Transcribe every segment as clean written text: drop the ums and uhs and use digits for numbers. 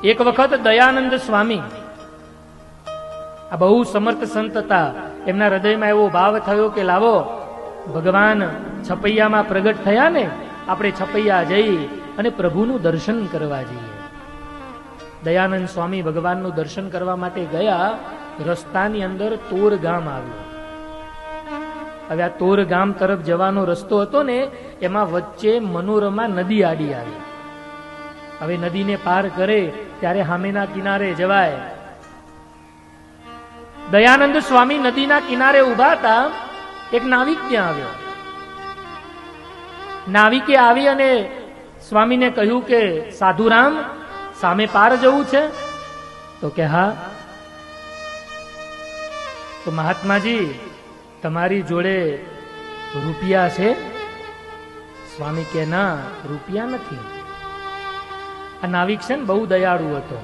એક વખત દયાનંદ સ્વામી, આ બહુ સમર્થ સંત હતા, એમના હૃદયમાં એવો ભાવ થયો કે લાવો ભગવાન છપૈયામાં પ્રગટ થયા ને, આપણે છપૈયા જઈ અને પ્રભુનું દર્શન કરવા જઈએ. દયાનંદ સ્વામી ભગવાનનું દર્શન કરવા માટે ગયા. રસ્તાની અંદર તોર ગામ આવ્યું. હવે આ તોર ગામ તરફ જવાનો રસ્તો હતો ને, એમાં વચ્ચે મનોરમા નદી આડી આવી. હવે નદીને પાર કરે ત્યારે સામેના કિનારે જવાય. દયાનંદ સ્વામી નદીના કિનારે ઉભા હતા. એક નાવિક ત્યાં આવ્યો. નાવિકે આવી અને સ્વામીને કહ્યું કે સાધુરામ, સામે પાર જવું છે? તો કે હા. તો મહાત્માજી, તમારી જોડે રૂપિયા છે? સ્વામી કે ના, રૂપિયા નથી. આ નાવિક છે ને બહુ દયાળુ હતો.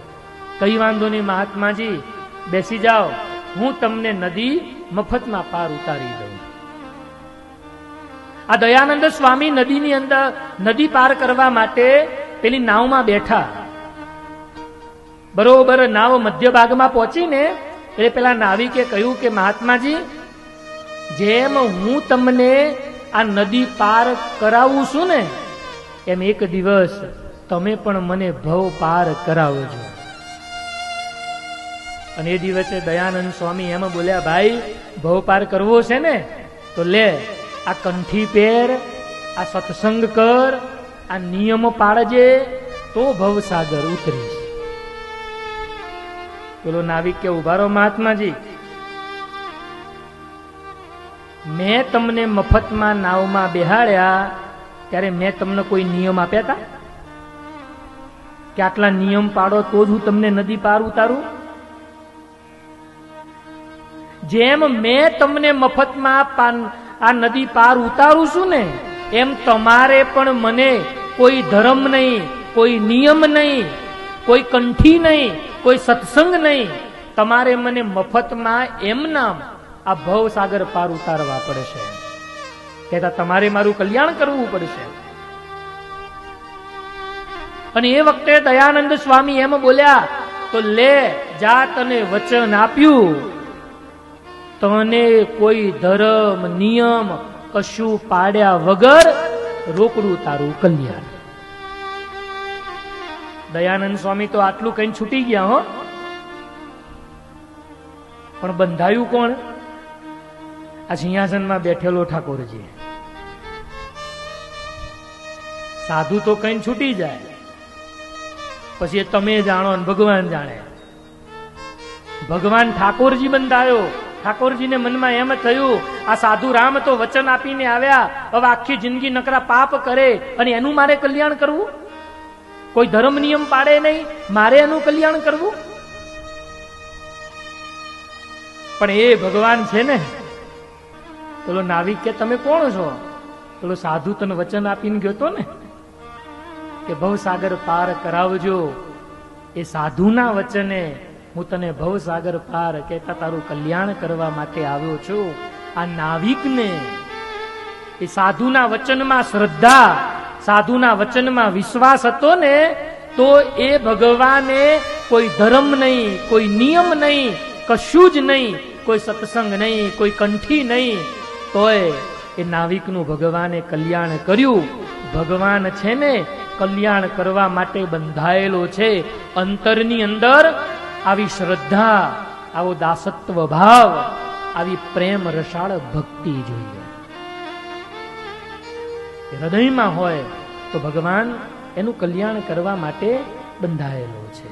કઈ વાંધો નહીં મહાત્માજી, બેસી જાઓ, હું તમને નદી મફતમાં પાર ઉતારી દઉં. આ દયાનંદ સ્વામી નદીની અંદર નદી પાર કરવા માટે પેલી નાવમાં બેઠા. બરોબર નાવ મધ્ય ભાગમાં પહોંચીને એટલે પેલા નાવિકે કહ્યું કે મહાત્માજી, જેમ હું તમને આ નદી પાર કરાવું છું ને, એમ એક દિવસ તમે પણ મને ભવ પાર કરાવજો. અને એ દિવસે દયાનંદ સ્વામી એમ બોલ્યા, ભાઈ ભવ પાર કરવો છે ને તો લે, આ કંઠી પહેર, આ સત્સંગ કર, આ નિયમ પાળજે, તો ભવસાગર ઉતરીશ. પેલો નાવિક કે ઉભા રહો મહાત્માજી, મેં તમને મફતમાં નાવમાં બેહાડ્યા ત્યારે મેં તમને કોઈ નિયમ આપ્યા હતા કે આટલા નિયમ પાડો તો જ હું તમને નદી પાર ઉતારું? જેમ મેં તમને મફતમાં આ નદી પાર ઉતારું છું ને, એમ તમારે પણ મને કોઈ ધર્મ નહીં, કોઈ નિયમ નહીં, કોઈ કંઠી નહીં, કોઈ સત્સંગ નહીં, તમારે મને મફતમાં એમ નામ આ ભવસાગર પાર ઉતારવા પડશે. કહેતા તમારે મારું કલ્યાણ કરવું પડશે. અને એ વખતે દયાનંદ સ્વામી એમ બોલ્યા, તો લે જા, તને વચન આપ્યું, તને કોઈ ધર્મ નિયમ કશું પાડ્યા વગર રોકડું તારું કલ્યાણ. દયાનંદ સ્વામી તો આટલું કઈ છૂટી ગયા હો, પણ બંધાયું કોણ? આ સિંહાસનમાં બેઠેલો ઠાકોરજી. સાધુ તો કઈ છૂટી જાય, પછી તમે જાણો ને ભગવાન જાણે. ભગવાન ઠાકોરજી બંધાયો. ઠાકોરજીને મનમાં એમ થયું, આ સાધુ રામ તો વચન આપીને આવ્યા, હવે આખી જિંદગી નકરા પાપ કરે અને એનું મારે કલ્યાણ કરવું? કોઈ ધર્મ નિયમ પાડે નહીં, મારે એનું કલ્યાણ કરવું? પણ એ ભગવાન છે ને, પેલો નાવિક કે તમે કોણ છો? પેલો સાધુ તને વચન આપીને ગયો તો ને કે ભવસાગર પાર કરાવજો, એ સાધુના વચને હું તને ભવસાગર પાર કહેતા તારું કલ્યાણ કરવા માટે આવ્યો છું. આ નાવિકને એ સાધુના વચનમાં શ્રદ્ધા, સાધુના વચનમાં વિશ્વાસ હતો ને, તો એ ભગવાને કોઈ ધર્મ નહીં, કોઈ નિયમ નહીં, કશું જ નહીં, કોઈ સત્સંગ નહીં, કોઈ કંઠી નહીં, તોય એ નાવિકનું ભગવાને કલ્યાણ કર્યું. ભગવાન છે ને કલ્યાણ કરવા માટે બંધાયેલો છે. અંતરની અંદર આવી શ્રદ્ધા, આવો દાસત્વ ભાવ, આવી પ્રેમ રસાળ ભક્તિ જોઈએ. હૃદયમાં હોય તો ભગવાન એનું કલ્યાણ કરવા માટે બંધાયેલો છે.